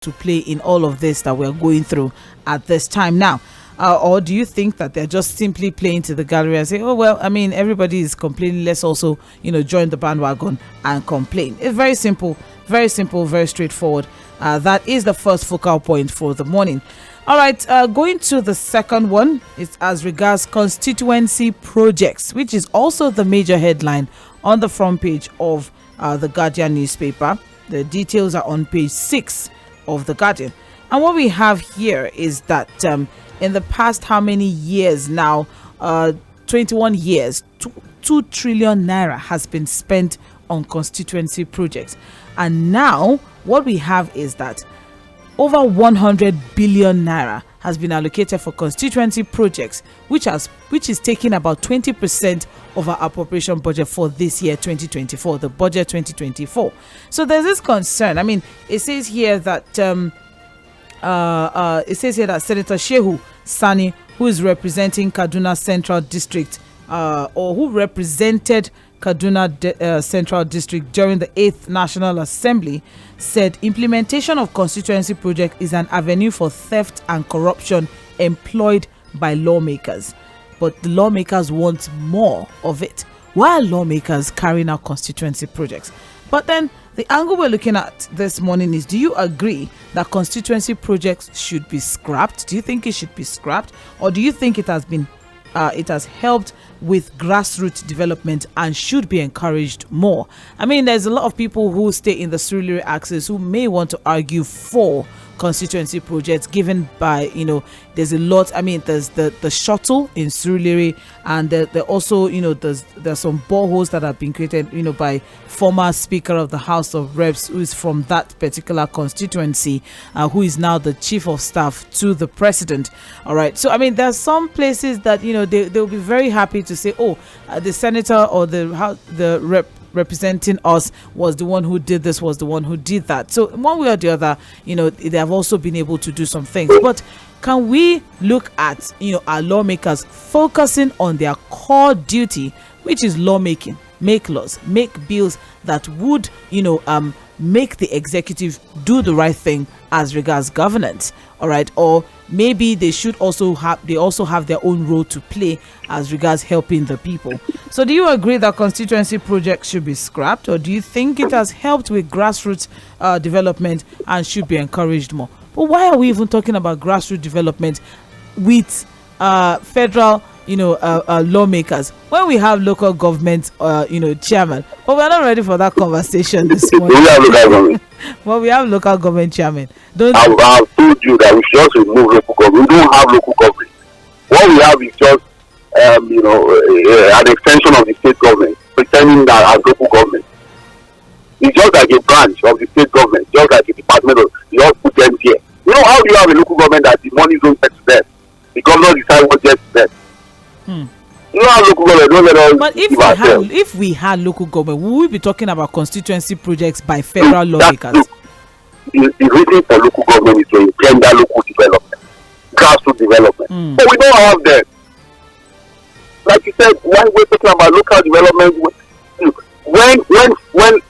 to play in all of this that we're going through at this time now? Or do you think that they're just simply playing to the gallery and say, oh, well, I mean, everybody is complaining, let's also, join the bandwagon and complain? It's very simple, very straightforward. That is the first focal point for the morning. All right, going to the second one, it's as regards constituency projects, which is also the major headline on the front page of the Guardian newspaper. The details are on page 6 of the Guardian. And what we have here is that in the past, how many years now? 21 years, 2 trillion naira has been spent on constituency projects. And now what we have is that over 100 billion naira has been allocated for constituency projects, which is taking about 20% of our appropriation budget for this year 2024, the budget 2024. So there's this concern. I mean, it says here that Senator Shehu Sani, who is representing Kaduna Central District, or who represented Kaduna Central District during the 8th National Assembly, said implementation of constituency project is an avenue for theft and corruption employed by lawmakers. But the lawmakers want more of it. Why are lawmakers carrying out constituency projects? But then the angle we're looking at this morning is, do you agree that constituency projects should be scrapped? Do you think it should be scrapped? Or do you think it has helped with grassroots development and should be encouraged more? I mean, there's a lot of people who stay in the Surulere axis who may want to argue for constituency projects given by, there's a lot. I mean, there's the shuttle in Surulere, and there also, there's some boreholes that have been created, by former Speaker of the House of Reps who is from that particular constituency, who is now the Chief of Staff to the President. All right. So, I mean, there's some places that, they'll be very happy to say, oh, the senator or the rep representing us was the one who did this, was the one who did that. So one way or the other, they have also been able to do some things. But can we look at, our lawmakers focusing on their core duty, which is lawmaking, make laws, make bills that would, make the executive do the right thing as regards governance? All right. Or maybe they should also have their own role to play as regards helping the people. So do you agree that constituency projects should be scrapped, or do you think it has helped with grassroots development and should be encouraged more? But why are we even talking about grassroots development with federal lawmakers when we have local government chairman? But we're not ready for that conversation this morning. Well, we have local government chairman. I've told you that we should just remove local government. We don't have local government. What we have is just an extension of the state government, pretending that as local government. It's just like a branch of the state government, just like a department of, you all put them here. How do you have a local government that the money don't get to them? The governor decide what gets to them. Local government. But if we had local government, would we be talking about constituency projects by federal lawmakers? The reason for local government is to engender local development, grassroots development. But we don't have them. Like you said, when we're talking about local development, when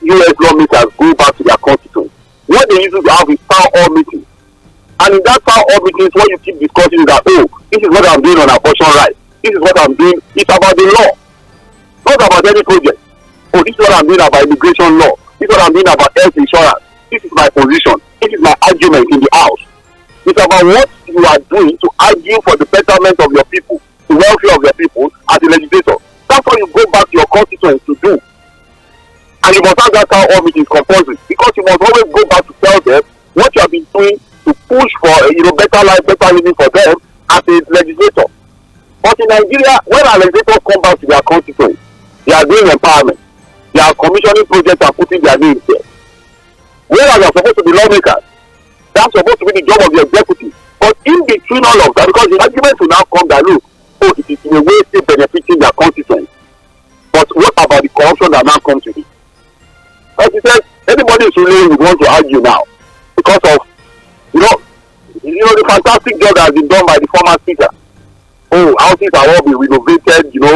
US lawmakers go back to their constituents, what they usually have is town hall meetings. And in that town hall meetings, what you keep discussing is that, this is what I'm doing on abortion rights. This is what I'm doing. It's about the law, not about any project. This is what I'm doing about immigration law. This is what I'm doing about health insurance. This is my position. This is my argument in the house. It's about what you are doing to argue for the betterment of your people, the welfare of your people as a legislator. That's what you go back to your constituents to do. And you must have that town hall meeting compulsory, because you must always go back to tell them what you have been doing to push for better life, better living for them as a legislator. But in Nigeria, when our legislators come back to their constituents, they are doing empowerment. They are commissioning projects and putting their names there. Whereas they are supposed to be lawmakers, that's supposed to be the job of the executive. But in between all of that, because the argument will now come that, look, it is in a way still benefiting their constituents. But what about the corruption that now comes with it? As you said, anybody is really would want to argue now because of, the fantastic job that has been done by the former speaker. Houses are all being renovated, the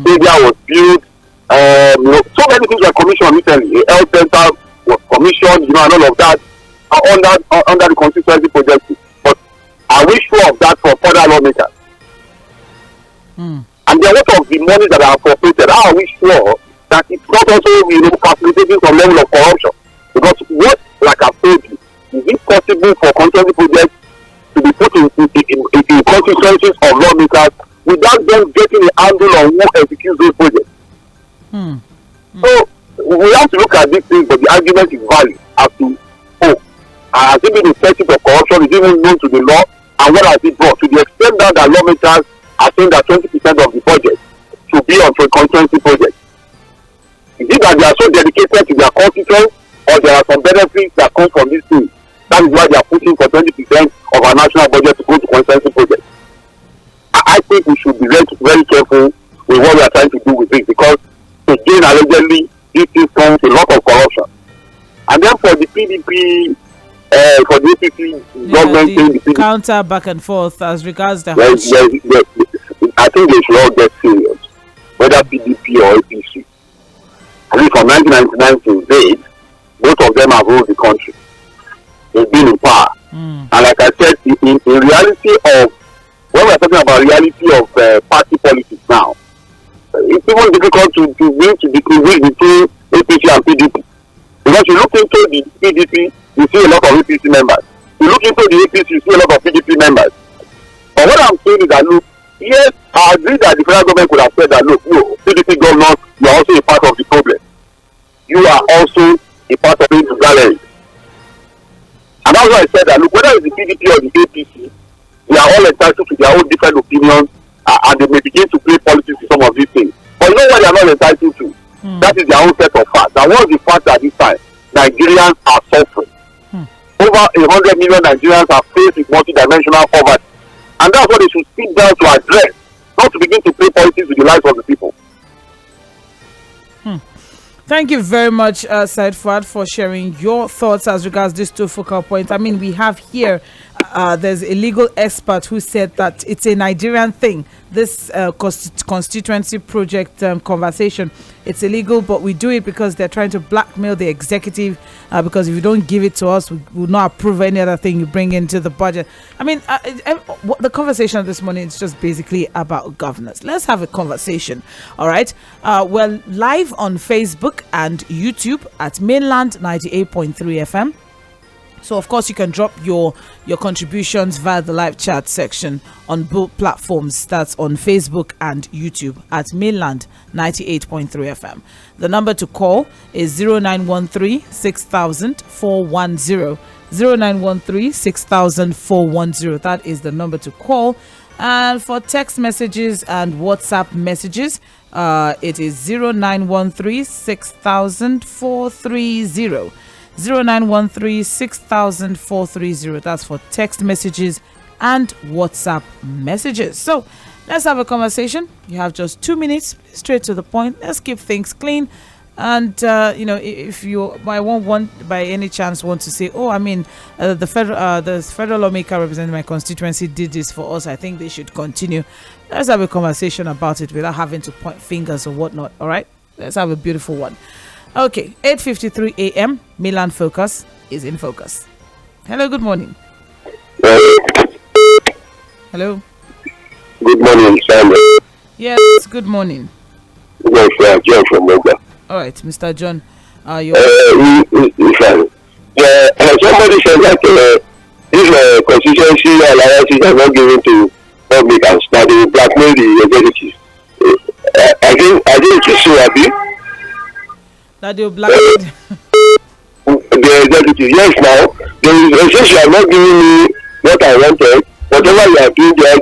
stadium was built, so many things were commissioned recently. A health center was commissioned, and all of that. under the constituency project. But are we sure of that for further lawmakers? And then what of the money that are appropriated? How are we sure that it's not also facilitating some level of corruption? Because what, like I've told you, is it possible for constituency projects to be put in constituencies of lawmakers without them getting a handle on who executes those projects? So we have to look at this thing, but the argument is valid as to, has it been effective of corruption? Is it even known to the law? And what has it brought? To the extent that the lawmakers are saying that 20% of the budget should be on a constituency project. Is it that they are so dedicated to their constituents, or there are some benefits that come from this thing? That is why they are pushing for 20% of our national budget to go to constituency projects. I think we should be very, very careful with what we are trying to do with this, because again, allegedly, this is comes a lot of corruption. And then for the PDP, for the APC government, the counter back and forth as regards the I think they should all get serious, whether PDP or APC. I think from 1999 to date, both of them have ruled the country. They've been in power. And like I said, in reality of, when we're talking about reality of party politics now, it's even difficult to win to distinguish between APC and PDP. Because you look into the PDP, you see a lot of APC members. You look into the APC, you see a lot of PDP members. But what I'm saying is that, look, yes, I agree that the federal government could have said that, look, no, PDP governors, you are also a part of the problem. You are also a part of the gallery. And that's why I said that, look, whether it's the PDP or the APC, they are all entitled to their own different opinions, and they may begin to play politics in some of these things. But you know what they are not entitled to? That is their own set of facts. And what is the fact that this time Nigerians are suffering? Over 100 million Nigerians are faced with multidimensional poverty. And that's what they should sit down to address, not to begin to play politics with the lives of the people. Thank you very much, Said Fuad, for sharing your thoughts as regards these two focal points. I mean, we have here, there's a legal expert who said that it's a Nigerian thing. This constituency project conversation, it's illegal, but we do it because they're trying to blackmail the executive, because if you don't give it to us, we will not approve any other thing you bring into the budget. I mean, the conversation this morning is just basically about governance. Let's have a conversation, all right? We're live on Facebook and YouTube at Mainland 98.3 FM. So, of course, you can drop your contributions via the live chat section on both platforms. That's on Facebook and YouTube at Mainland 98.3 FM. The number to call is 0913 6000 410. 0913 6000 410. That is the number to call. And for text messages and WhatsApp messages, it is 0913 6000 430. 0913 6000 430. That's for text messages and WhatsApp messages. So let's have a conversation. You have just 2 minutes, straight to the point. Let's keep things clean. And if you by any chance want to say, oh, I mean, the federal lawmaker representing my constituency did this for us, I think they should continue. Let's have a conversation about it without having to point fingers or whatnot. All right, let's have a beautiful one. Okay, 8:53 a.m. Mainland Focus is in focus. Hello, good morning. Hello. Good morning, Simon. Yes, good morning. Yes, John from Moga. All right, Mr. John. Somebody said that if constituency alliances are not given to publicans, that they will blackmail the executives. I think it's so happy. That they will blackmail the executive. Yes, now, since you are not giving me what I wanted, whatever you are doing, the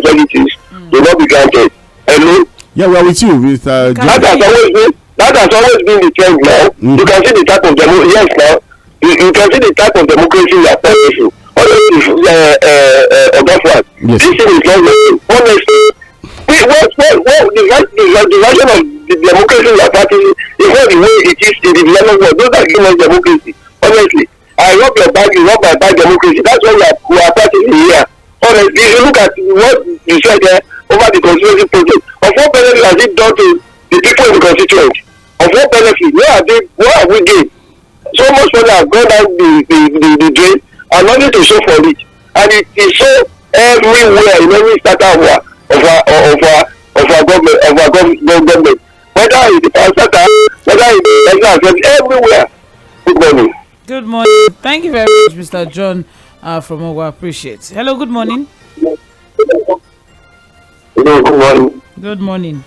executives will not be granted. Hello? Yeah, we're with you. That has always been the trend now. You can see the type of democracy. Yes, now, you can see the type of democracy you are practicing. Honestly, this thing is not working. Honestly, the version of the democracy you are practicing is not the way it is in the development world. Those are giving us democracy. Honestly, I rub your back, you rub my back democracy. That's what we are practicing here. Honestly, if you look at what you said there over the constituency project, of what benefit has it done to the people in the constituency? Of what benefit? What have we gained? So so much money has gone down the drain and nothing to show for it. And it is so everywhere in every starter of our government. Whether it's the starter, whether it's everywhere. Good morning. Good morning. Thank you very much, Mr. John from Ogwa. Appreciate. Hello, good morning. Hello, good morning. Good morning.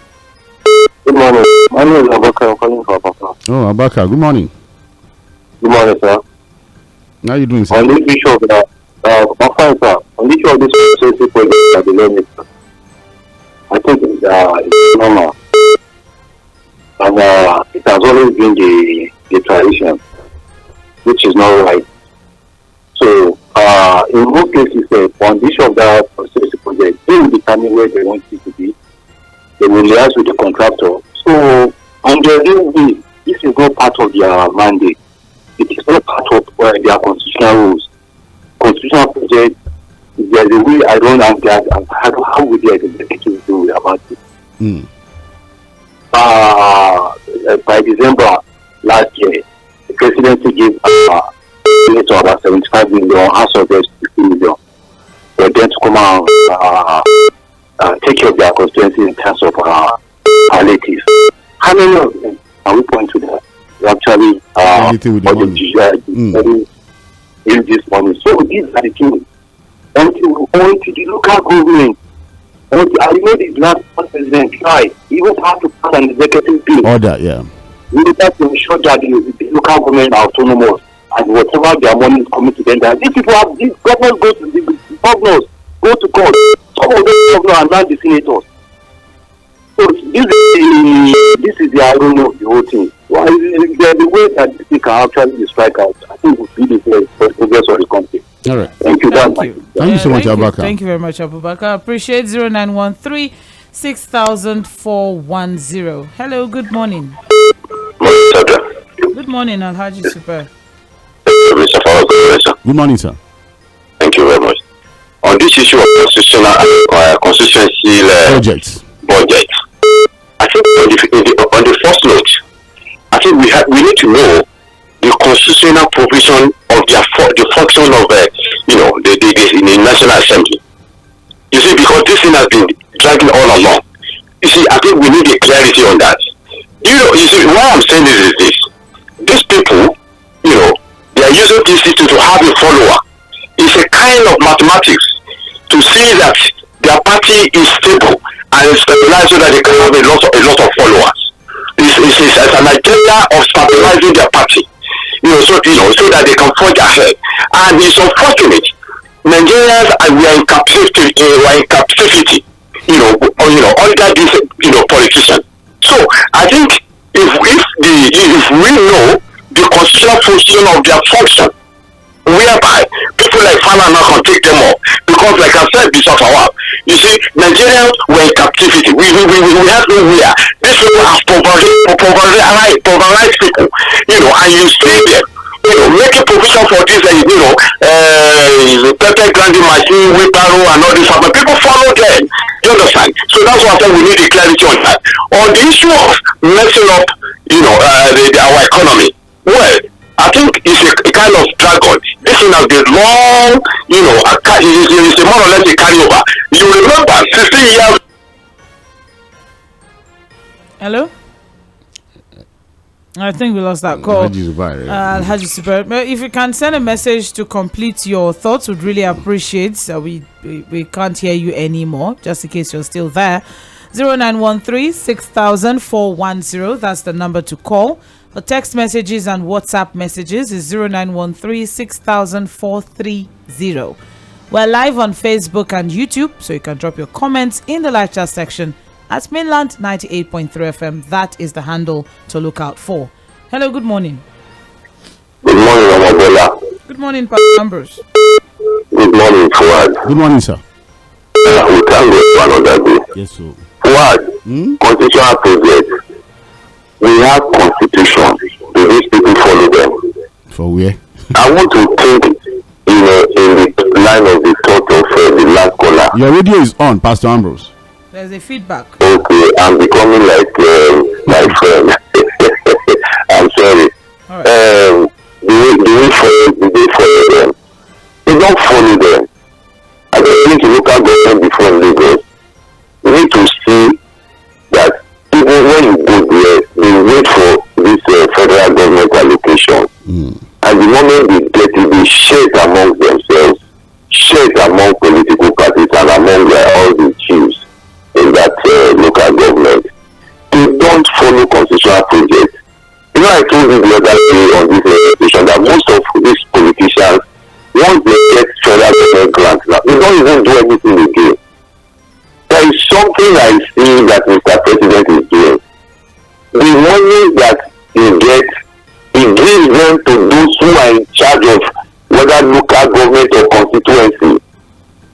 Good morning. My name is Abaka. I'm calling from Abaka. Oh, Abaka. Good morning. Good morning, sir. How are you doing, sir? On this issue of the sir. On this issue of this social project at the limit, I think it's normal. And it has always been the tradition, which is not right. So, in most cases, on the issue of the social project, they will determine where they want it to be. They will liaise with the contractor. So, under this is not part of their mandate. It is not part of their constitutional rules. Constitutional project, there's a way I don't understand how would the executive do about it. By December last year, the presidency gave to about 75 million, House of 50 million, for them to come and take care of their constituency in terms of palliative. How many of them are we point to that? Actually, in this money. So these are the things. Until the local government, I know the last president tried, even have to pass an executive bill. Order, yeah. We have to ensure that the local government are autonomous and whatever their money is coming to them. That these people have, these governors go to the governors, go to court. Some of those governors are not the senators. So this is the irony of the whole thing. Well, the way that they can actually strike out, I think would be the best for the progress of the country. All right. Thank you. Thank you so much, Abaka. Thank you very much, Abubakar. Appreciate 0913 600410. Hello, good morning. Good morning, Alhaji Super. Good morning, sir. Thank you very much. On this issue of constituency budget, I think on the first note, I think we need to know the constitutional provision of the function of the National Assembly. You see, because this thing has been dragging all along. You see, I think we need a clarity on that. You see, what I'm saying is this: these people, they are using this system to have a follower. It's a kind of mathematics to see that their party is stable and stabilized so that they can have a lot of followers. It's an agenda of stabilizing their party, so that they can forge ahead. And it's unfortunate. Nigerians we are in captivity, under these politicians. So I think if we know the constitutional function of their function, whereby people like Falana can take them up, because like I said before, you see, Nigerians were in captivity. We have nowhere. These people have pulverized people, and you see them, making provision for this, Pepe grinding machine, wheelbarrow, and all this stuff. But people follow them. You understand? So that's why I said we need a clarity on that. On the issue of messing up, our economy. Well, I think it's a kind of dragon. This thing has been long, it's more or less a carryover. You remember 16 years. Hello? I think we lost that call. Alhaji Super. If you can send a message to complete your thoughts, would really appreciate. We can't hear you anymore, just in case you're still there. 0913 600410. That's the number to call. For text messages and WhatsApp messages is 0913 600430. We're live on Facebook and YouTube, so you can drop your comments in the live chat section at Mainland 98.3 FM. That is the handle to look out for. Hello, good morning. Good morning, Amabola. Good morning, Pastor Ambrose. Good morning, Fuad. Good morning, sir. We can go for another day. Yes, sir. Fuad, constitutional project. We have constitution. Do these people follow them? For where? I want to think in the line of the thought of the last caller. Your radio is on, Pastor Ambrose. There's a feedback. Okay, I'm becoming like my friend. I'm sorry. All right. The follow them? They don't follow them. I just been to local government before in Lagos. You need to see that even when you go there, they wait for this federal government allocation. And the moment they get it, they share it among themselves, share it among political parties and among all the chiefs in that local government. They don't follow constitutional projects. You know, I told you the other day on this presentation that most of these politicians, once they get federal government grants, now, they don't even do anything again. There is something I see that Mr. President is doing. The money that he gets, he gives them to those who are in charge of whether local government or constituency,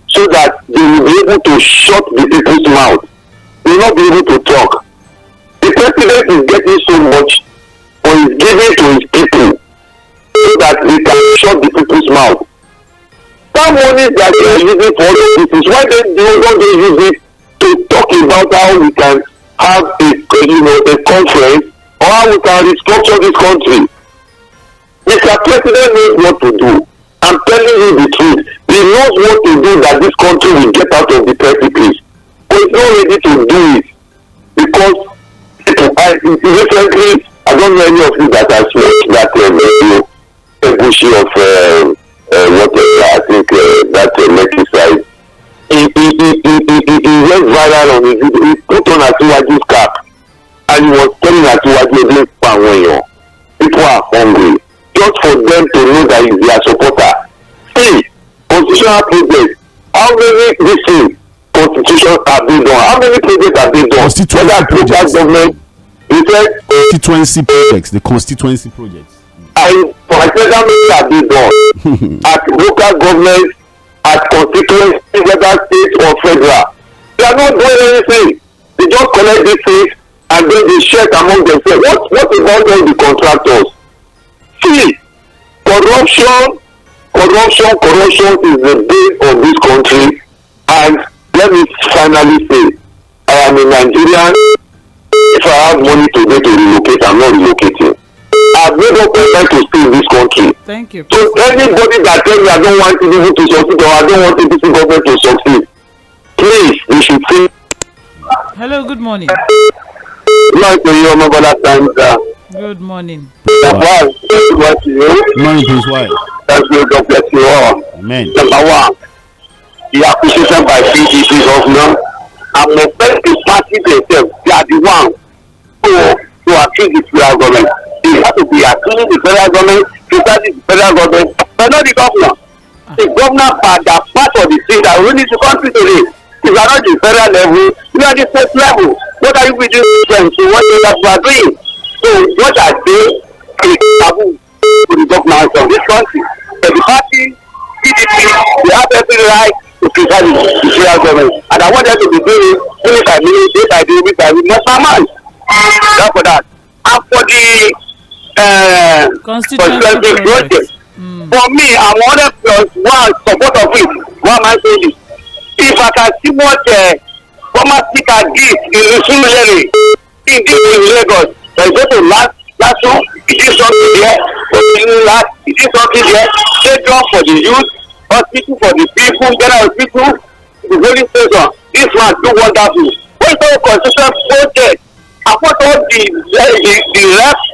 so that they will be able to shut the people's mouth. They will not be able to talk. The president is getting so much, but he's giving to his people so that they can shut the people's mouth. That money that they are using for all of this, why don't they use it to talk about how we can have a conference or how we can restructure this country? Mr. President knows what to do. I'm telling you the truth. He knows what to do that this country will get out of the precipice. But he's not ready to do it. Because recently, I don't know any of you that has watched that video, bushy of whatever, I think that legislation. He went viral on his video. He put on Asiwaju's cap and he was telling Asiwaju, people are hungry. Just for them to know that he's their supporter. See, constitutional projects. How many constitutions have been done? How many projects have been done? Constituency projects. Government, he said, constituency projects. The constituency projects. And for federal have been done at local government, at constituency, whether state or federal. They are not doing anything. They just collect these things and then they share it among themselves. What about all the contractors? See, corruption is the base of this country. And let me finally say, I am a Nigerian. If I have money today to relocate, I'm not relocating. I've made up my mind to stay in this country. Thank you. So anybody that tells me I don't want people to succeed or I don't want the government to succeed, please, you should say. Hello, good morning. Good morning. Good morning, Prince White. Thank you, God bless you all. Amen. Number one, the acquisition by PDP governor and the first party themselves, they are the ones to accuse the federal government. They have to be accusing the federal government, criticizing the federal government, but not the governor. The governor part of the state that we need to country today. If you are not the federal level, you are the state level. What are you doing to what you are doing? So what I say is taboo to the government of this country. But the party, PDP, they have every right to criticize the federal government. And I want them to be doing it minute by minute, day by day, week by week, not per month. That's for that. And for the constituency project, for me, I'm 100+1 support of it. Why am I saying this? If I can see what former speaker did in Iṛsᴜnsoлагᴜ in Lagos, they go to last one, he did something there, he did something there, stadium for the youth, hospital for the people, general hospital, the police station. This man do wonderful. What is our constitutional project? I want all the reps,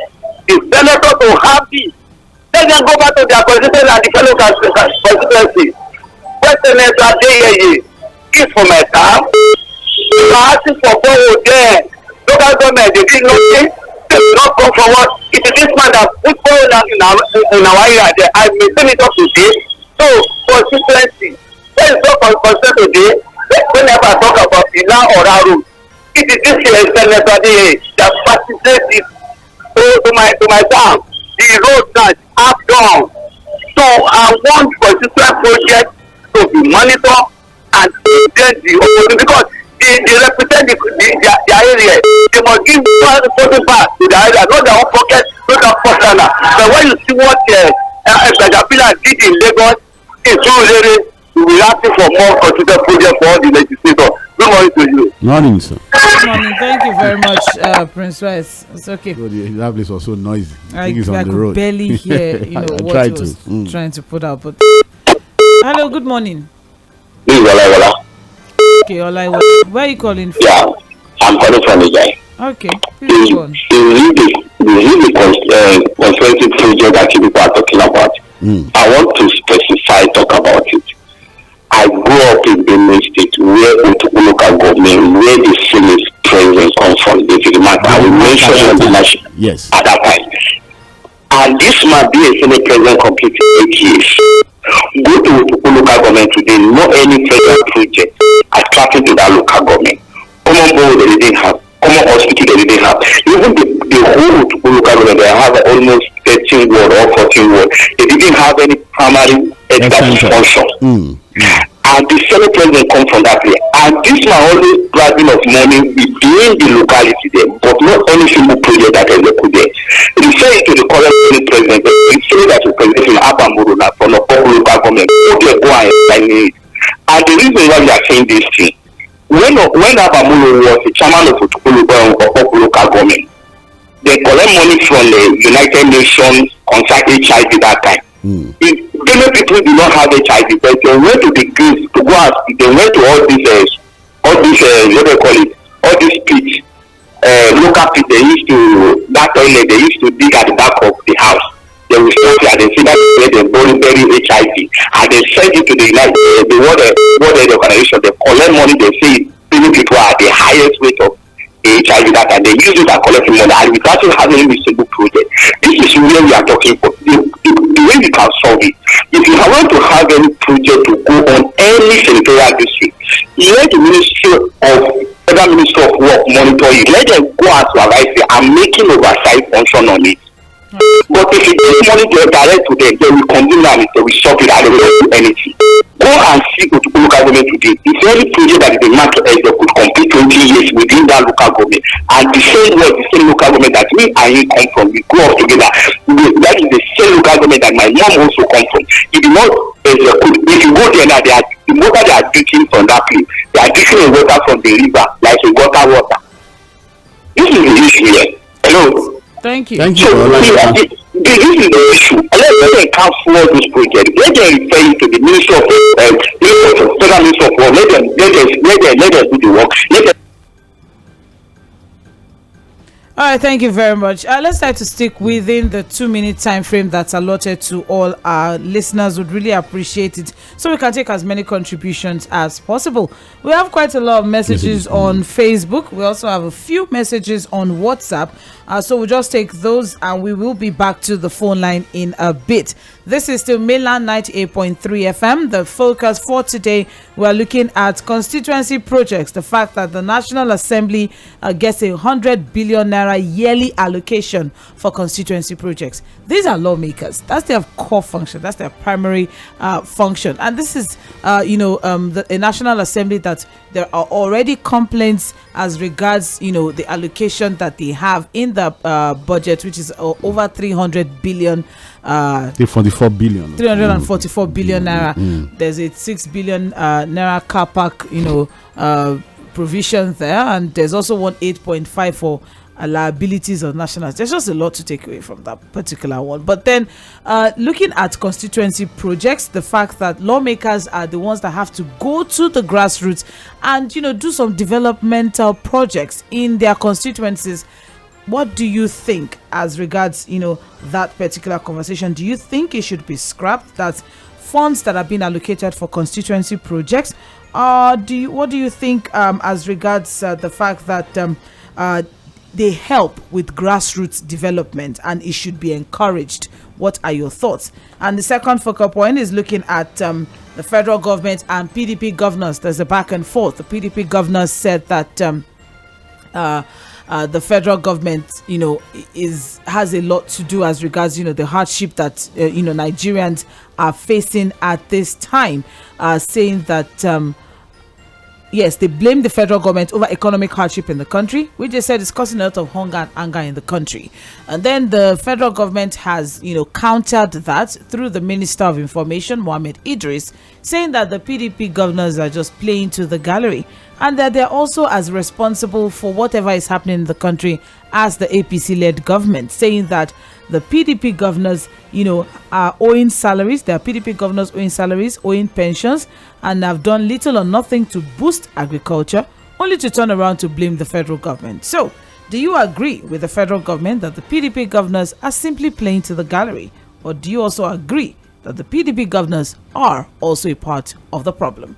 the senator to have this. Let them go back to their constituency and the fellow constituency. What senator they is for my town. You are asking for borrow there. Local government, they did nothing. They did not come forward. It is this man that put borrow down in our area there. I maintain it up today. So, constituency. There is no constituency today. Whenever I talk about Ila or Aru, it is this year senator that participates to my town. The road that have done. So, I want constituent project to be monitored and then the opposition, because they represent their area. They must give the voting back to the area, not their own pocket, not their personal. But when you see what Ďᴏɪṛ did in Lagos, it's so really we will asking for more constituent project for all the legislators. We Good morning to you. Morning, sir. Good morning. Thank you very much, Prince Rice. It's okay. That place was so noisy. I think it's could on the road. barely hear, I what he was trying to put out. But hello, good morning. This is Ola. Okay, Ola, where are you calling from? Yeah, I'm calling from the guy. Okay, please go on. The constituency project that you people are talking about. I want to talk about it. I grew up in Benin State where local government, where the Senate president comes from, the matter. I will mention on the national at that time. And this man be a Senate president completed 8 years. Go to local government today, no any federal project attracted to that local government. Common board they didn't have, common hospital they didn't have. Even the whole local government, they have almost 13 ward or 14 ward. They didn't have any primary health function. And the Senate president come from that place. And this man always grabbing of money within the locality there, but not any single project that is put there. He say to the current Senate president, he say that the president in Abamuru from the local government, who they go and sign it. And the reason why we are saying this thing, when Abamuru was the chairman of the local government, they collect money from the United Nations concerning HIV that time. Many people do not have HIV, but they went to the Greece to go and they went to all these what they call it, all these pits, local pits they used to, that toilet they used to dig at the back of the house. They will stop here, they see that where they bury HIV, and they send it to the World Health Organization. They collect money, they say many people are the highest rate of HIV that and they use it and collect money and without having any single project. This is where we are talking about. The way we can solve it. If you want to have any project to go on any senatorial district, let the Federal Ministry of Work monitor it. Let them go out to advise it and making oversight function on it. But if you give money direct to them, they will condemn them, they will stop it and they will not do anything. Go and see what local government today. If any project that is a market they could complete 20 years within that local government, and the same way, the same local government that me and you come from, we grow up together. That is the same local government that my mom also come from. If you not execute, if you go there now, the water they are drinking from that place, they are drinking the water from the river, like a gutter water. This is the issue here. Hello. Thank you. Thank you. This is the issue. Let them cancel this project. Let them refer it to the Ministry of Federal Ministry of Work. Let them do the work. Let them. All right, thank you very much. Let's try to stick within the 2-minute time frame that's allotted to all our listeners. Would really appreciate it so we can take as many contributions as possible. We have quite a lot of messages on Facebook. We also have a few messages on WhatsApp. So we'll just take those and we will be back to the phone line in a bit. This is still Mainland 98.3 FM. The focus for today, we're looking at constituency projects. The fact that the National Assembly gets 100 billion naira yearly allocation for constituency projects. These are lawmakers. That's their core function. That's their primary function. And this is, a National Assembly that there are already complaints as regards, the allocation that they have in the budget, which is over 300 billion. 344 billion. 344 billion naira. There's a 6 billion naira car park, provision there, and there's also 8.5 for liabilities of nationals. There's just a lot to take away from that particular one. But then looking at constituency projects, the fact that lawmakers are the ones that have to go to the grassroots and do some developmental projects in their constituencies. What do you think as regards that particular conversation? Do you think it should be scrapped, that funds that are being allocated for constituency projects? What do you think as regards the fact that they help with grassroots development and it should be encouraged? What are your thoughts? And the second focal point is looking at the federal government and PDP governors. There's a back and forth. The PDP governors said that the federal government, has a lot to do as regards, the hardship that, Nigerians are facing at this time, saying that yes, they blame the federal government over economic hardship in the country, which they said is causing a lot of hunger and anger in the country. And then the federal government has, countered that through the Minister of Information, Mohammed Idris, saying that the PDP governors are just playing to the gallery and that they're also as responsible for whatever is happening in the country as the APC-led government, saying that the PDP governors, are owing salaries. There are PDP governors owing salaries, owing pensions, and have done little or nothing to boost agriculture, only to turn around to blame the federal government. So, do you agree with the federal government that the PDP governors are simply playing to the gallery? Or do you also agree that the PDP governors are also a part of the problem?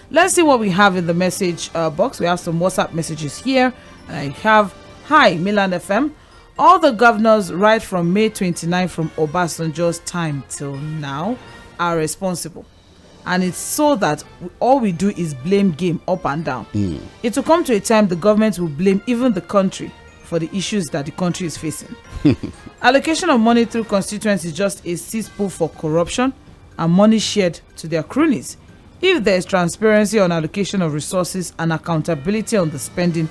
Let's see what we have in the message box. We have some WhatsApp messages here. I have, hi, Mainland FM. All the governors right from May 29 from Obasanjo's time till now are responsible. And it's so that all we do is blame game up and down. It will come to a time the government will blame even the country for the issues that the country is facing. Allocation of money through constituency is just a cesspool for corruption and money shared to their cronies. If there is transparency on allocation of resources and accountability on the spending,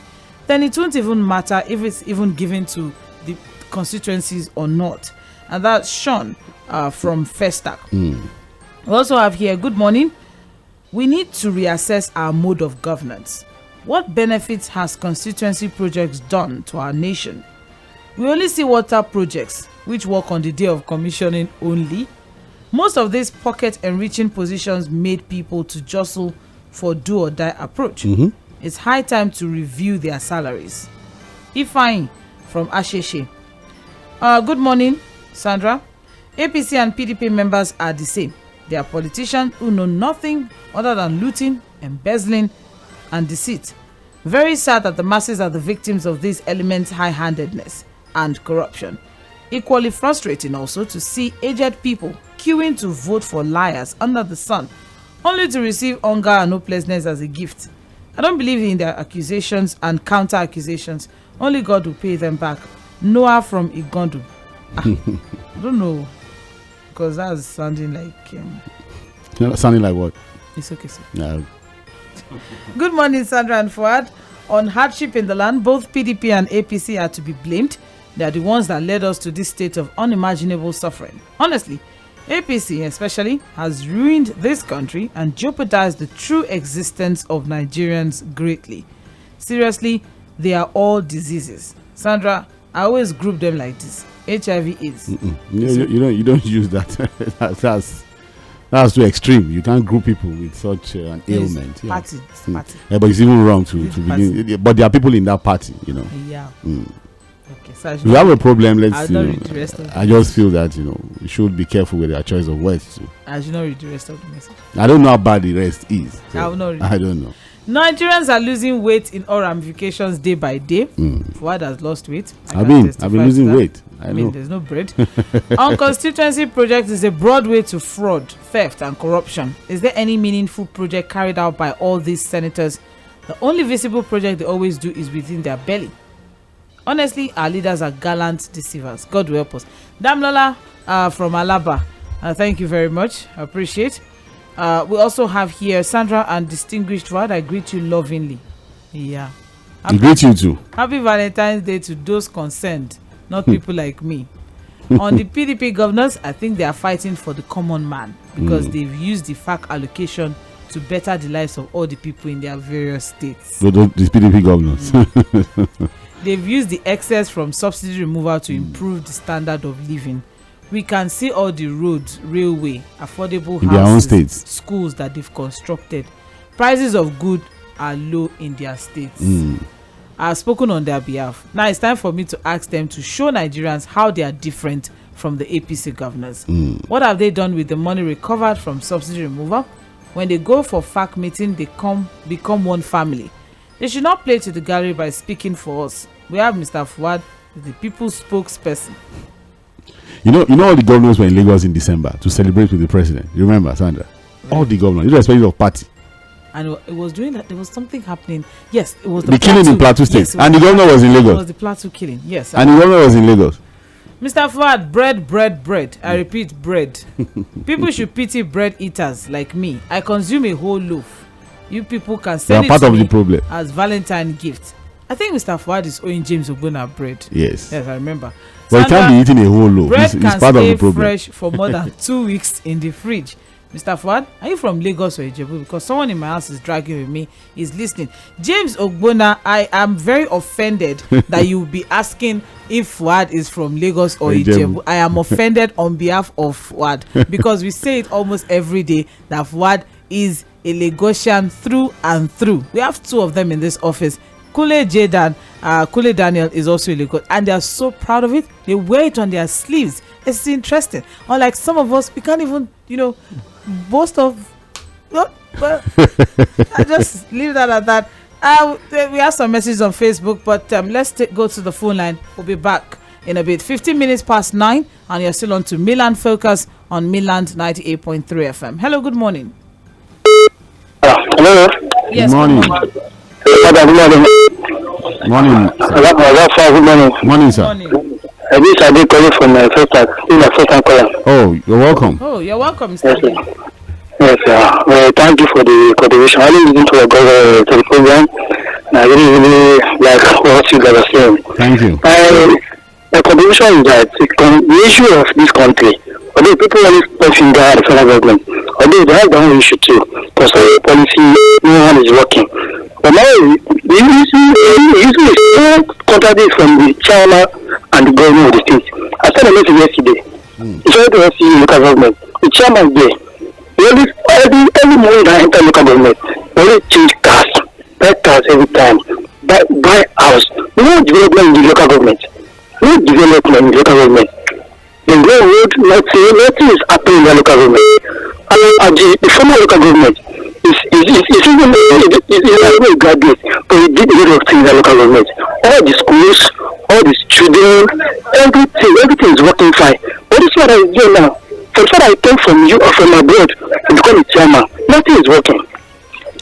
then it won't even matter if it's even given to the constituencies or not. And that's Sean from Festac. We also have here, good morning. We need to reassess our mode of governance. What benefits has constituency projects done to our nation? We only see water projects which work on the day of commissioning only. Most of these pocket enriching positions made people to jostle for do or die approach. It's high time to review their salaries. Ifeanyi from Asheshe. Good morning, Sandra. APC and PDP members are the same. They are politicians who know nothing other than looting, embezzling, and deceit. Very sad that the masses are the victims of these elements' high-handedness and corruption. Equally frustrating also to see aged people queuing to vote for liars under the sun, only to receive hunger and hopelessness as a gift. I don't believe in their accusations and counter-accusations. Only God will pay them back. Noah from Igondu. I don't know, because that's sounding like... sounding like what? It's okay, sir. No. Good morning, Sandra and Fuad. On hardship in the land, both PDP and APC are to be blamed. They are the ones that led us to this state of unimaginable suffering. Honestly, APC especially has ruined this country and jeopardized the true existence of Nigerians greatly. Seriously, they are all diseases. Sandra, I always group them like this. HIV/AIDS. You don't use that. That's too extreme. You can't group people with such an ailment. Yeah. Party. Yeah, but it's even wrong to begin. But there are people in that party, Yeah. Okay, so if you have a problem, let's I just feel that we should be careful with our choice of words too. I should not read the rest of the message. I don't know how bad the rest is. So I will not read. I don't know. Nigerians are losing weight in all ramifications day by day. Fuad has lost weight. I've been losing weight. I know. There's no bread. On constituency project is a broad way to fraud, theft, and corruption. Is there any meaningful project carried out by all these senators? The only visible project they always do is within their belly. Honestly, our leaders are gallant deceivers. God will help us. Damlola from Alaba. Thank you very much. I appreciate. We also have here Sandra and distinguished Fuad. I greet you lovingly. Yeah. I greet you too. Happy Valentine's Day to those concerned, not people like me. On the PDP governors, I think they are fighting for the common man because they've used the FAC allocation to better the lives of all the people in their various states. So these PDP governors. They've used the excess from subsidy removal to improve the standard of living. We can see all the roads, railway, affordable in houses, their own states, schools that they've constructed. Prices of goods are low in their states. I've spoken on their behalf. Now it's time for me to ask them to show Nigerians how they are different from the APC governors. What have they done with the money recovered from subsidy removal? When they go for FAC meeting, they become one family. They should not play to the gallery by speaking for us. We have Mr. Fuad, the people's spokesperson. You know, all the governors were in Lagos in December to celebrate with the president. You remember, Sandra? Right. All the governors, irrespective of party. And it was doing that. There was something happening. Yes, it was the killing in Plateau State, yes, and the governor was in Lagos. It was the Plateau killing. Yes, and the governor was in Lagos. Mr. Fuad, bread. I repeat, bread. People should pity bread eaters like me. I consume a whole loaf. You people can You send are it part to of me the problem. as Valentine gift. I think Mr. Fuad is owing James Ogbonna bread. Yes. Yes, I remember. But you can't be eating a whole loaf. Bread It's can part of stay the problem. fresh for more than 2 weeks in the fridge. Mr. Fuad, are you from Lagos or Ijebu? Because someone in my house is dragging with me, is listening. James Ogbonna, I am very offended that you will be asking if Fuad is from Lagos or Ijebu. I am offended on behalf of Fuad because we say it almost every day that Fuad is a Lagosian through and through. We have 2 of them in this office. Kule Daniel is also a Lagos, and they are so proud of it. They wear it on their sleeves. It's interesting. Unlike some of us, we can't even, boast of. Well, I just leave that at that. We have some messages on Facebook, but let's go to the phone line. We'll be back in a bit. 15 minutes past 9, and you're still on to Mainland Focus on Mainland 98.3 FM. Hello, good morning. Hello. Yes, good morning. Good morning. Morning. Good morning. Morning, sir. Morning. This I did call from my first caller. Oh, you're welcome. Oh, you're welcome, Mr. Lee. Yes, sir. Thank you for the contribution. I listened to the program. And I really like what you guys are saying. Thank you. The contribution is that the issue of this country, although people always pushing the federal government, although they have their own issue too, because the policy, no one is working. But now, the issue is so contradictory from the China and the government of the state. I said a message yesterday. It's already to see local government. The chairman is there. Every morning I enter local government, they always change cars, buy cars every time, buy house. No development in the local government. No development in the local government. The road, nothing is happening in the local government. And the former local government is a graduate, but he did a lot of things in the local government. All the schools, all the children, everything is working fine. But this is what I do now. From what I came from you or from abroad to become a chairman, nothing is working.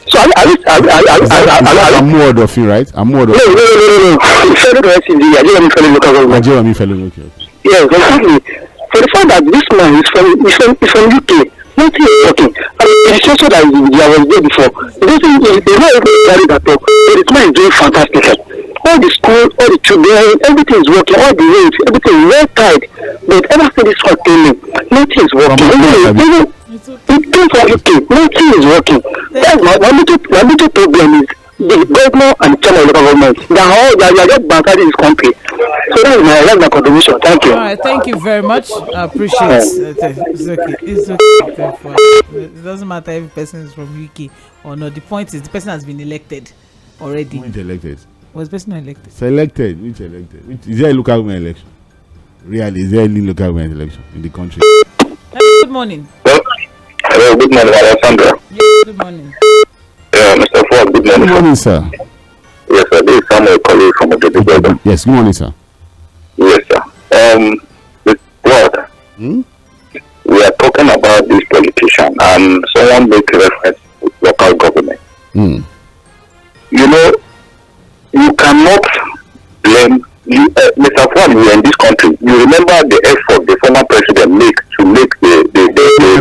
So I'm more of you, right? I'm more of you. No. Fellow SCD, I didn't fellow local government. Okay. Yes, exactly. For the fact that this man is from UK, nothing is working. I mean, it's also that I was there before. It's not even carried at all. But this man is doing fantastic. All the school, all the children, everything is working. All the roads, everything is well tied. But ever since this one came in, nothing is working. Nothing is working. That's my major problem is the government and China local government. They are just bankers in this country. So that's my contribution. Thank you. All right, thank you very much. I appreciate it. It's okay. It doesn't matter if the person is from UK or not. The point is the person has been elected already. Which elected? Was the person not elected? Selected. Which elected? Is there a local government election? Really? Is there any local government election in the country? Good morning. Hello, good morning, Alexander. Yes, good morning. Mr. Ford, good morning. Good morning, sir. Yes, sir. This is Samuel calling from the Yes, good morning, sir. Yes, sir. With what? We are talking about this politician, and someone made reference to local government. You know, you cannot blame Mr. Ford. We are in this country. You remember the effort the former president made to make the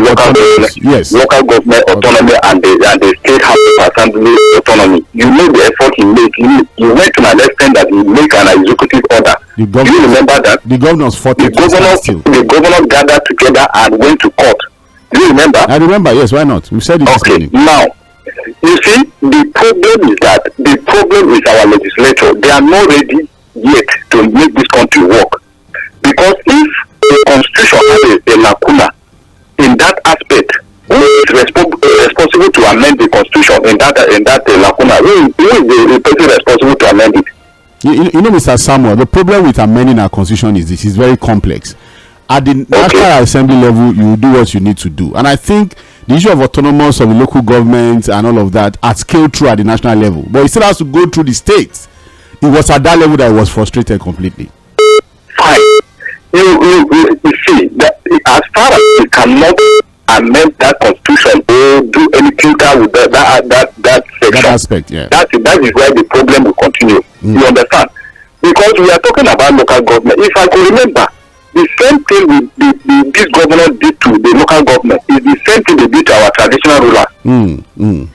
local government autonomy and the state house assembly autonomy. You know the effort he made. You went to an extent that he make an executive order. Do you remember that? The governors fought. The governor gathered together and went to court. Do you remember? I remember. Yes, why not? We said it. Okay. Now, you see, the problem is our legislature. They are not ready yet to make this country work. Because if the constitution has a lacuna in that aspect, who is responsible to amend the constitution in that lacuna? Who is the person responsible to amend it? You know, Mr. Samuel, the problem with amending our constitution is this: it's very complex. At the National Assembly level, you do what you need to do, and I think the issue of autonomous of the local government and all of that are scaled through at the national level, but it still has to go through the states. It was at that level that I was frustrated completely. Fine. You see that as far as we cannot amend that constitution or do anything with that section, that aspect, yeah. That is where the problem will continue. You understand? Because we are talking about local government. If I could remember, the same thing this governor did to the local government is the same thing they did to our traditional rulers.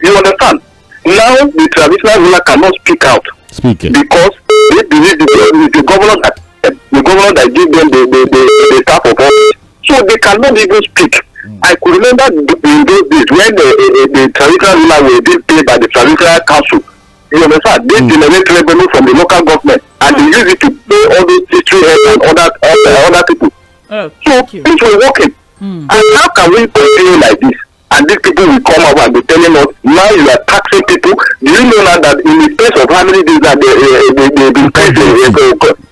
You understand? Now the traditional ruler cannot speak out because they believe the governor that gave them the staff of office, so they cannot even speak. I could remember in those days when the traditional ruler were being paid by the traditional council. You understand? They generate revenue from the local government and they use it to pay all those history heads and other people. So things were working. And how can we continue like this? And these people will come out and be telling us, now you are taxing people. Do you know now that in the space of how many days that they've been paid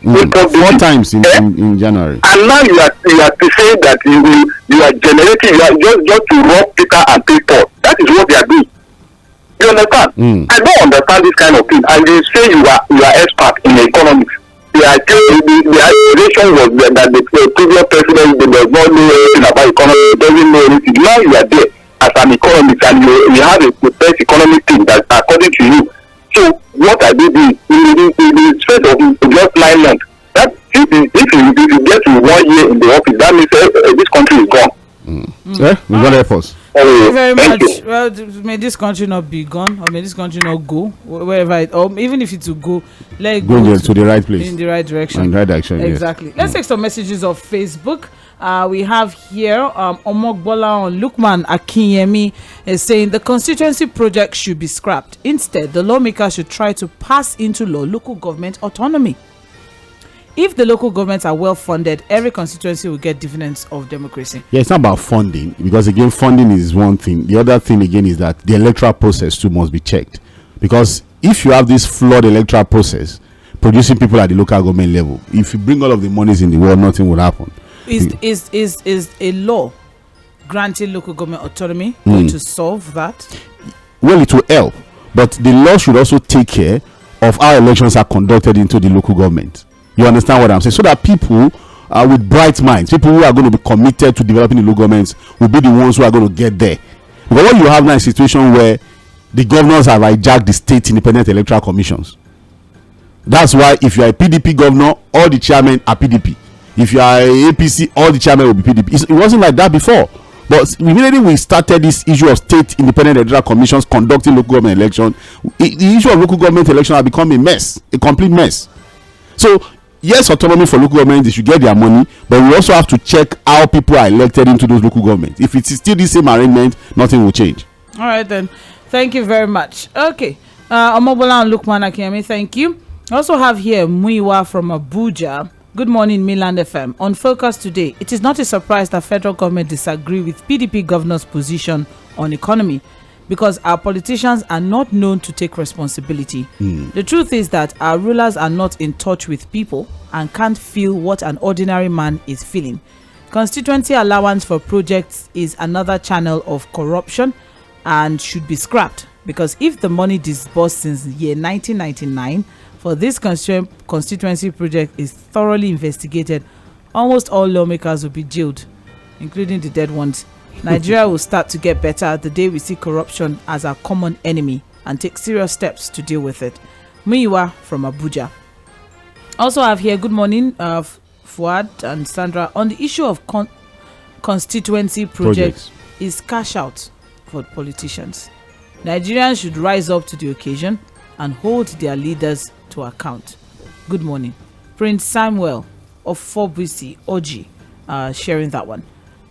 4 times in January? And now you are saying that you are generating, just to rob Peter and pay Paul. That is what they are doing. You understand? I don't understand this kind of thing. And they say you are expert in economics. The accusation was that the previous president does not know anything about economics, doesn't know anything. Now you are there as an economist and you have a best economic thing that according to you. So what I did is in the space of just 9 months, that if you get to 1 year in the office, that means this country is gone. Yeah, we're gonna help us. Thank you very much. Well, may this country not be gone, or may this country not go wherever it, or even if it will go, let it go to the right place, in the right direction. In the right direction, exactly. Yes. Let's take some messages of Facebook. We have here Lukman Akinyemi is saying the constituency project should be scrapped. Instead, the lawmakers should try to pass into law local government autonomy. If the local governments are well funded, every constituency will get dividends of democracy. Yeah, it's not about funding, because again, funding is one thing. The other thing again is that the electoral process too must be checked. Because if you have this flawed electoral process producing people at the local government level, if you bring all of the monies in the world, nothing will happen. Is a law granting local government autonomy going to solve that? Well, it will help, but the law should also take care of how elections are conducted into the local government. You understand what I'm saying? So that people with bright minds, people who are going to be committed to developing the local governments, will be the ones who are going to get there. Because what you have now is a situation where the governors have hijacked the state independent electoral commissions. That's why if you are a PDP governor, all the chairmen are PDP. If you are a APC, all the chairmen will be PDP. It wasn't like that before. But immediately we started this issue of state independent electoral commissions conducting local government election, the issue of local government election has become a mess, a complete mess. So yes, autonomy for local government, they should get their money, but we also have to check how people are elected into those local governments. If it's still the same arrangement, nothing will change. All right then, thank you very much. Okay, Omobola and Lukman Akinyemi, thank you. I also have here Muiwa from Abuja. Good morning, Mainland FM. On Focus today, it is not a surprise that federal government disagree with PDP governor's position on economy, because our politicians are not known to take responsibility. The truth is that our rulers are not in touch with people and can't feel what an ordinary man is feeling. Constituency allowance for projects is another channel of corruption and should be scrapped, because if the money disbursed since year 1999 for this constituency project is thoroughly investigated, almost all lawmakers will be jailed, including the dead ones. Nigeria will start to get better the day we see corruption as our common enemy and take serious steps to deal with it. Muiwa from Abuja. Also have here, good morning, Fuad and Sandra. On the issue of constituency projects is cash out for politicians. Nigerians should rise up to the occasion and hold their leaders to account. Good morning. Prince Samuel of Fobusi Oji sharing that one.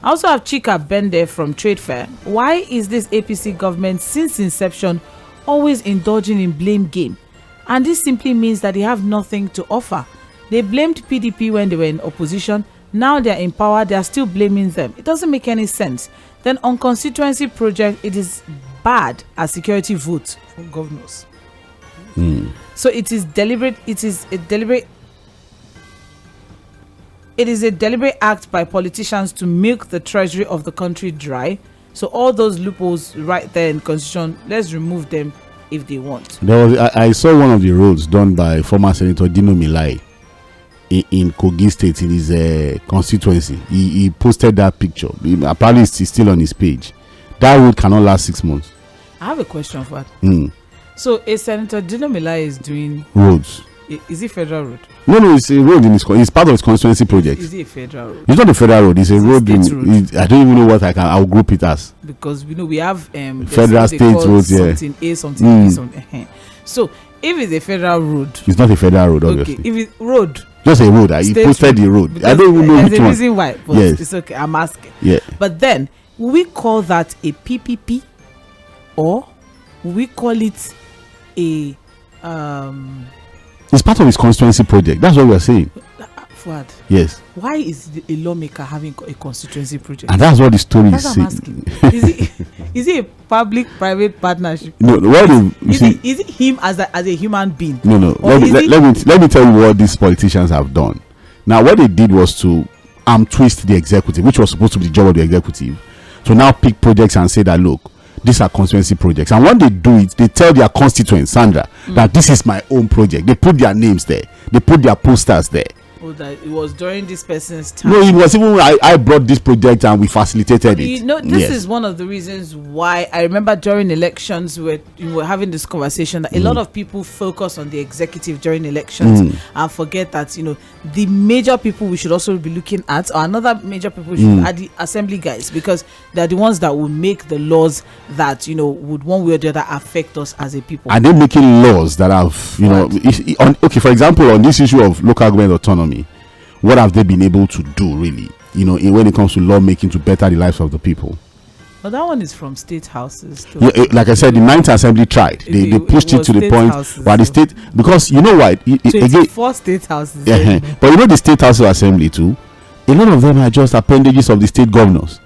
I also have Chika Bende from Trade Fair. Why is this APC government since inception always indulging in blame game? And this simply means that they have nothing to offer. They blamed PDP when they were in opposition. Now they are in power, they are still blaming them. It doesn't make any sense. Then on constituency project, it is bad as security votes for governors. So it is deliberate. It is a deliberate act by politicians to milk the treasury of the country dry. So all those loopholes right there in constitution, let's remove them if they want. I saw one of the roads done by former Senator Dino Milai in Kogi State in his constituency. He posted that picture. Apparently it's still on his page. That road cannot last 6 months. I have a question for that. So a Senator Dino Milai is doing roads. Is it federal road? No, it's a road in it's part of its constituency project. Is it a federal road? It's not a federal road. It's a road. I don't even know what I'll group it as. Because we have federal state roads. Something A, something B, something. So if it's a federal road, it's not a federal road, obviously. Okay, if it's road, just a road. He posted the road. I don't even know which one. There's a reason why. But yes. It's okay. I'm asking. Yeah. But then, will we call that a PPP, or will we call it a It's part of his constituency project. That's what we're saying. Fuad. Yes. Why is a lawmaker having a constituency project? And that's what the story is saying. Is it a public-private partnership? No. Is it him as a human being? No. Let me tell you what these politicians have done. Now, what they did was to twist the executive, which was supposed to be the job of the executive, to now pick projects and say that, look, these are constituency projects. And when they do it, they tell their constituents, Sandra, that this is my own project. They put their names there. They put their posters there. Oh, that it was during this person's time. No, it was even I brought this project and we facilitated it. You know, this is one of the reasons why I remember during elections we were having this conversation that a lot of people focus on the executive during elections and forget that the major people we should also be looking at, or another major people are the assembly guys, because they're the ones that will make the laws that would one way or the other affect us as a people. Are they making laws that have for example, on this issue of local government autonomy? What have they been able to do, really, when it comes to lawmaking to better the lives of the people? But that one is from state houses. Yeah, like I said, the 9th Assembly tried. They pushed it to the point where the state, because you know why? Again, 4 state houses. But the state houses assembly too, a lot of them are just appendages of the state governors.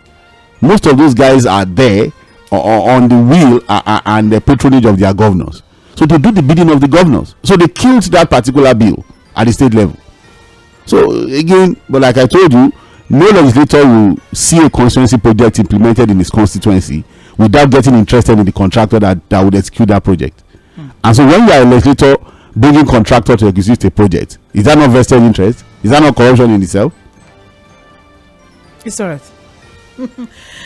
Most of those guys are there on the wheel and the patronage of their governors. So they do the bidding of the governors. So they killed that particular bill at the state level. So again, but like I told you, no legislator will see a constituency project implemented in his constituency without getting interested in the contractor that would execute that project. And so when you are a legislator bringing contractor to execute a project, is that not vested interest? Is that not corruption in itself? It's all right.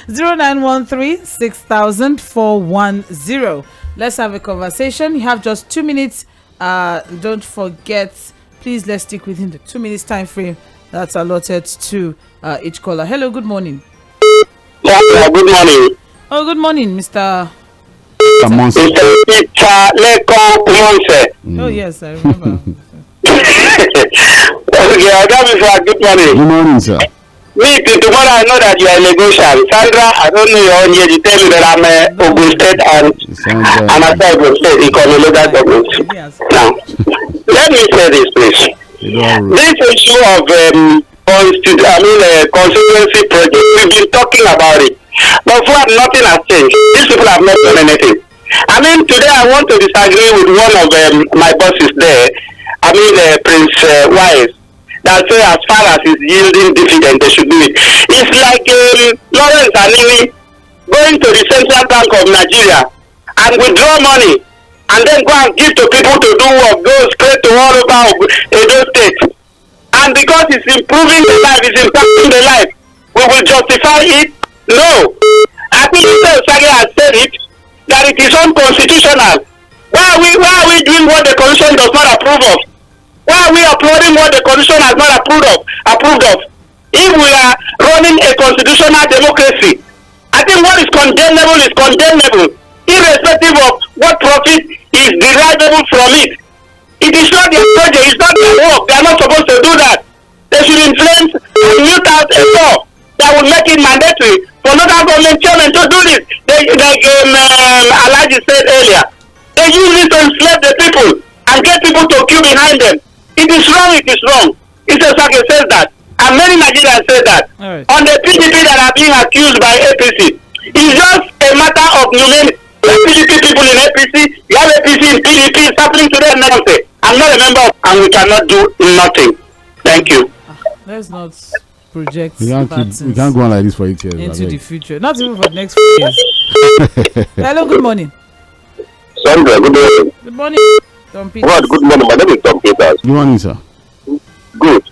0913-6000-410. Let's have a conversation. You have just 2 minutes. Don't forget, please, let's stick within the 2 minutes time frame that's allotted to each caller. Hello, good morning. Yeah, good morning. Oh, good morning, Mr. Mr. Ɂ Oh, yes, I remember. Okay, good morning. Good morning, sir. Tomorrow I know that you are a negotiator. Sandra, I don't know your own yet. You tell me that I'm a Ogun State and outside Ogun State, economic government. Now, let me say this, please. This issue of constituency project, we've been talking about it. But for nothing has changed. These people have not done anything. Today I want to disagree with one of my bosses there. Prince Wise. That say as far as it's yielding dividend, they should do it. It's like Lawrence Anini going to the Central Bank of Nigeria and withdraw money and then go and give to people to do work, go straight to all over Edo State. And because it's improving the life, it's impacting the life, we will justify it? No. I think Mr. Osage has said it, that it is unconstitutional. Why are we doing what the Constitution does not approve of? Why are we applauding what the Constitution has not approved of? If we are running a constitutional democracy, I think what is condemnable, irrespective of what profit is derivable from it. It is not their project, it's not their work. They are not supposed to do that. They should influence and mute out a law that will make it mandatory for local government chairmen to do this. Like Alhaji said earlier, they use it to enslave the people and get people to queue behind them. It is wrong. Mr. Osage says that. And many Nigerians say that. Right. On the PDP that are being accused by APC, it's just a matter of PDP people in APC, you have APC in PDP, it's happening to them now. I'm not a member and we cannot do nothing. Thank you. Let's not project we can't go on like this for 8 years. Into the future. Not even for the next 4 years. Hello, good morning. Sandra, good morning. Good morning. Good morning. My name is Tom Peters. Good morning, sir. Good.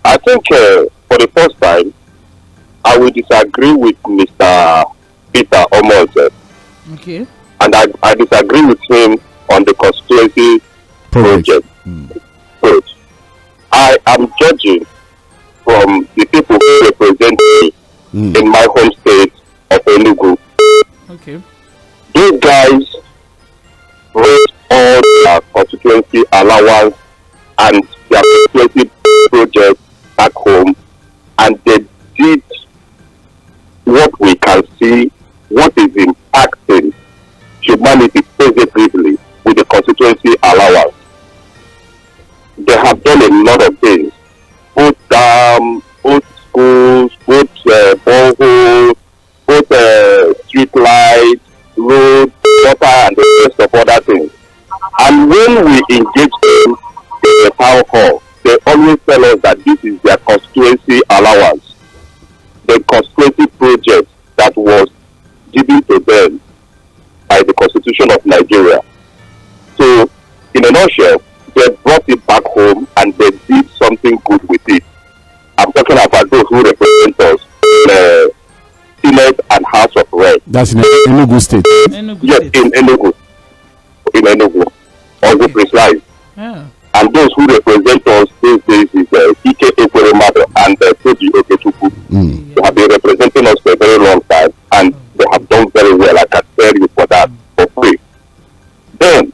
I think for the first time, I will disagree with Mr. Peter Omoze. Okay. And I disagree with him on the constituency project. I am judging from the people who represent me in my home state of Enugu. Okay. These guys wrote all their constituency allowance and their constituency projects back home, and they did what we can see, what is impacting humanity positively with the constituency allowance. They have done a lot of things, both dams, both schools, both boreholes, both street lights, roads, water, and the rest of other things. And when we engage them in the town hall, they always tell us that this is their constituency allowance, the constituency project that was given to them by the Constitution of Nigeria. So, in a nutshell, they brought it back home and they did something good with it. I'm talking about those who represent us in the Senate and House of Reps. That's in Enugu State. Yes, in Enugu. In Enugu. Also precise. Yeah. And those who represent us these days is ฎİkēkēkērēmādụ and Tōjī. They have been representing us for a very long time, and they have done very well. I can tell you for that for free. Then,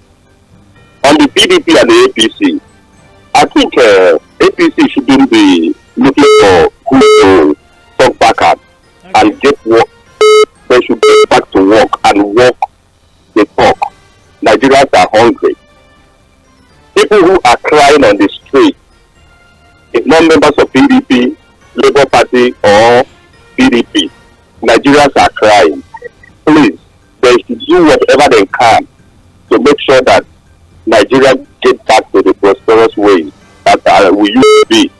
on the PDP and the APC, I think APC shouldn't be looking for who to talk back at and get work. They should get back to work and work the talk. Nigerians are hungry. People who are crying on the street, if not members of PDP, Labour Party, or PDP, Nigerians are crying. Please, they should do whatever they can to make sure that Nigeria get back to the prosperous way that we used to be.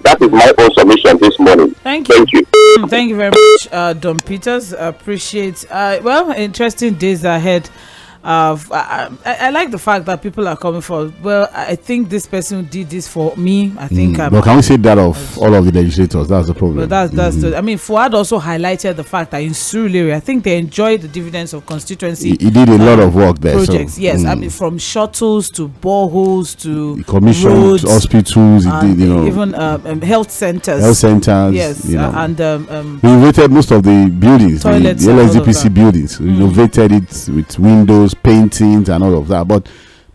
That is my own submission this morning. Thank you. Thank you. Thank you very much, Don Peters. Appreciate. Well, interesting days ahead. I like the fact that people are coming forward. Well, I think this person did this for me. I think. But can we say that of all of the legislators? That's the problem. But that's I mean, Fuad also highlighted the fact that in Surulere, I think they enjoyed the dividends of constituency. He did a lot of work there. Projects, so, yes. I mean, from shuttles to boreholes to commission roads, hospitals, and even health centers. Health centers. Yes, and we renovated most of the buildings, the LSDPC buildings. Renovated it with windows, paintings, and all of that. But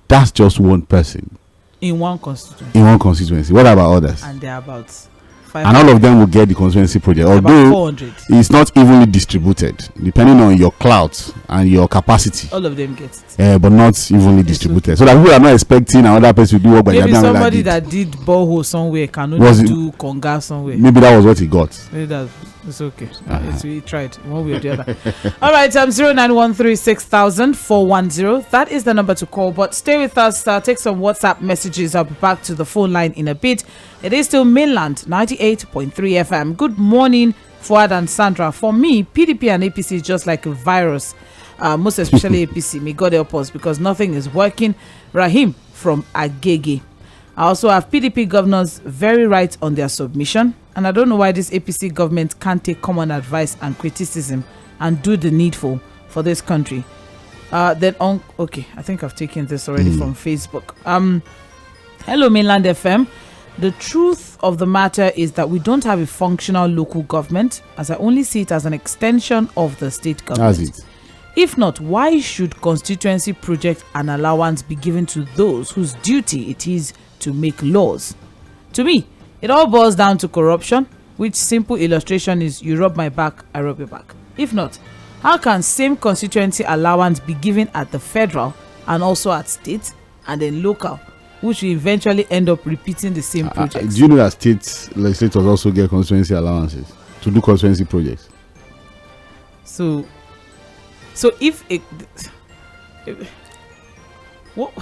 that's just one person in one constituency. What about others? And they're about 500. And all of them will get the constituency project, although 400. It's not evenly distributed depending on your clout and your capacity. All of them get it, but not evenly distributed. So that people are not expecting another person to do what. Maybe somebody that did borehole somewhere cannot do conga somewhere. Maybe that was what he got. Maybe it's okay. We tried one way or the other. All right, 09136000 That is the number to call. But stay with us. Take some WhatsApp messages. I'll be back to the phone line in a bit. It is still Mainland 98.3 FM. Good morning, Fuad and Sandra. For me, PDP and APC is just like a virus. Most especially APC. May God help us because nothing is working. Rahim from Agege. I also have PDP governors very right on their submission. And I don't know why this APC government can't take common advice and criticism and do the needful for this country. Okay, I think I've taken this already from Facebook. Hello, Mainland FM. The truth of the matter is that we don't have a functional local government, as I only see it as an extension of the state government. That's it. If not, why should constituency project and allowance be given to those whose duty it is to make laws? To me, it all boils down to corruption, which simple illustration is you rub my back, I rub your back. If not, how can same constituency allowance be given at the federal and also at state and then local, which will eventually end up repeating the same projects? Do you know that state legislators also get constituency allowances to do constituency projects? So if what?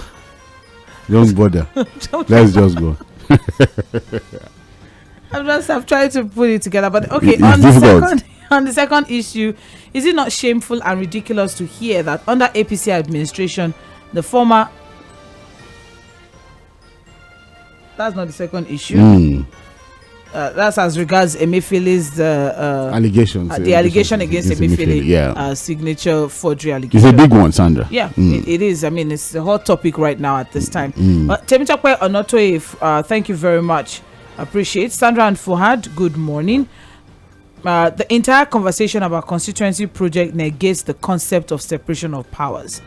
Don't bother. Let's just go. I'm trying to put it together, but okay. On the second issue, is it not shameful and ridiculous to hear that under APC administration, the former? That's not the second issue. That's as regards Emefiele's allegations. The allegation against Emefiele, signature forgery allegation. It's a big one, Sandra. Yeah, it is. I mean, it's a hot topic right now at this time. Temitope Onotoye, thank you very much. Appreciate. Sandra and Fuhad, good morning. The entire conversation about constituency project negates the concept of separation of powers.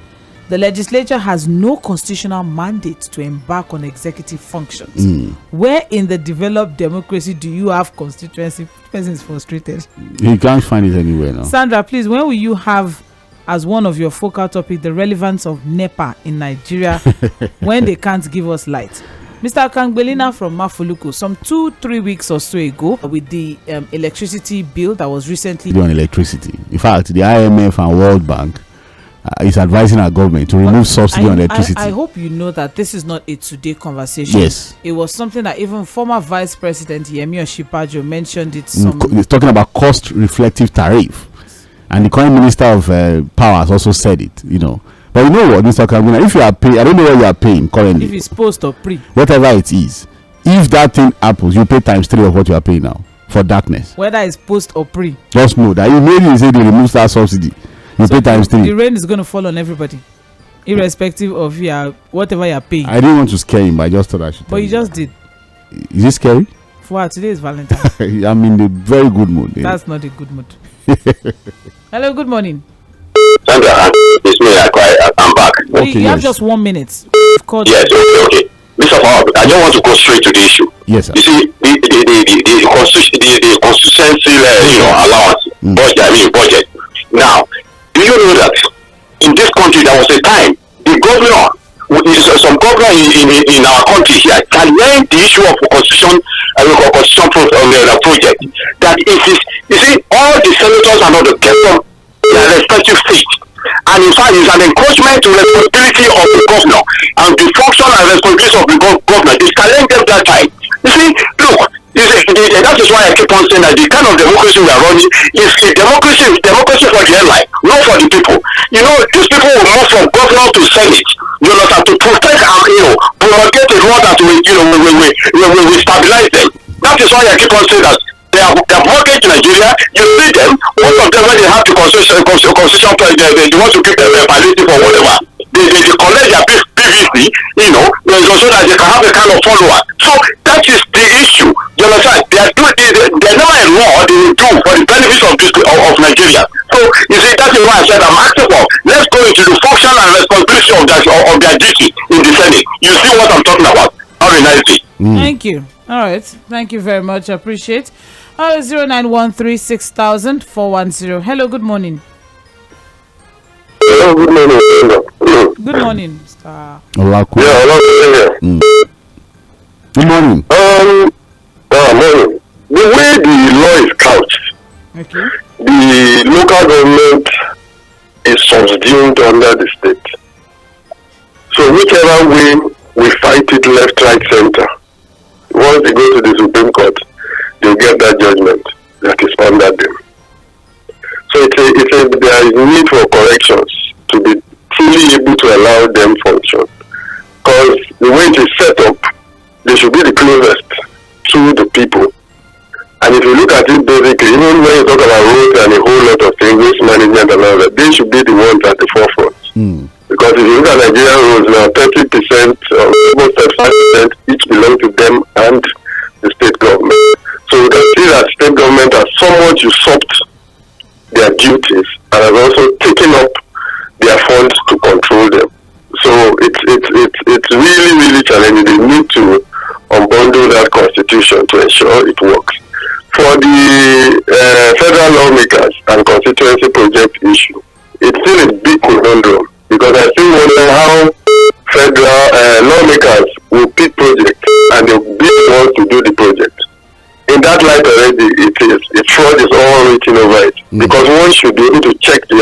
The legislature has no constitutional mandate to embark on executive functions. Where in the developed democracy do you have constituency? Person is frustrated. You can't find it anywhere now. Sandra, please, when will you have as one of your focal topic the relevance of NEPA in Nigeria when they can't give us light? Mr. Kangbelina from Mafuluku, some 2-3 weeks or so ago, with the electricity bill that was recently on electricity. In fact, the IMF and World Bank is advising our government to remove subsidy on electricity. I hope you know that this is not a today conversation. Yes. It was something that even former Vice President Yemi Osinbajo mentioned it. He's talking about cost reflective tariff. And the current Minister of Power has also said it, you know. But you know what, Mr. Kaguna, if you are paying, I don't know what you are paying currently. If it's post or pre. Whatever it is, if that thing happens, you pay times 3 of what you are paying now for darkness. Whether it's post or pre. Just know that immediately say they remove that subsidy, you pay times 3. The rain is going to fall on everybody, irrespective of whatever you are paying. I didn't want to scare him, but I just thought I should. But you just did. Is it scary? For today is Valentine. I'm in a very good mood. That's not a good mood. Hello, good morning. Sandra, it's me. I'm back. Okay, you have just 1 minute. Yes, okay. Mr. Fahad, I don't want to go straight to the issue. Yes, sir. You see, the constituency, allowance budget. Now, do you know that in this country there was a time the governor, some governor in our country here, can learn the issue of constitution project. That it is, you see, all the senators and all the get from their respective seats. And in fact, it's an encouragement to responsibility of the governor and the function and responsibility of the governor. They can learn them that time. You see, look, that is why I keep on saying that the kind of democracy we are running is a democracy for the airline, not for the people. You know, these people will move from governor to senate, you know, to protect and promulgate a law that will stabilize them. That is why I keep on saying that they are mortgage in Nigeria. You see them, most of them when they have the constitution they want to keep them palliative or whatever. They collect their PVC, you know, so that they can have a kind of follower. So that is the issue. You understand? They are never a law they will do for the benefits of Nigeria. So you see, that is why I said I'm asking for. Let's go into the function and responsibility of their duty in the Senate. You see what I'm talking about? Have a nice day. Thank you. All right. Thank you very much. I appreciate. 0913-6000-410. Hello, good morning. Hello, good morning. Good morning, Mr. Olaku. Yeah, hello. Good morning. Morning. The way the law is couched, Okay. the local government is subsumed under the state. So whichever way we fight it, left, right, center, once they go to the Supreme Court, they get that judgment that is under them. So there is need for corrections to be truly able to allow them function. Because the way it is set up, they should be the closest to the people. And if you look at it basically, even when you talk about roads and a whole lot of things, waste management and all that, they should be the ones at the forefront. Because if you look at Nigerian roads now, 30% or almost 35% each belong to them and the state government. So you can see that state government has somewhat usurped their duties and has also taken up their funds to control them. So it's really, really challenging. They need to unbundle that constitution to ensure it works. For the federal lawmakers and constituency project issue, it's still a big conundrum because I still wonder how federal lawmakers will pick projects and they'll be the ones to do the project. In that light already, fraud is all written over it because one should be able to check the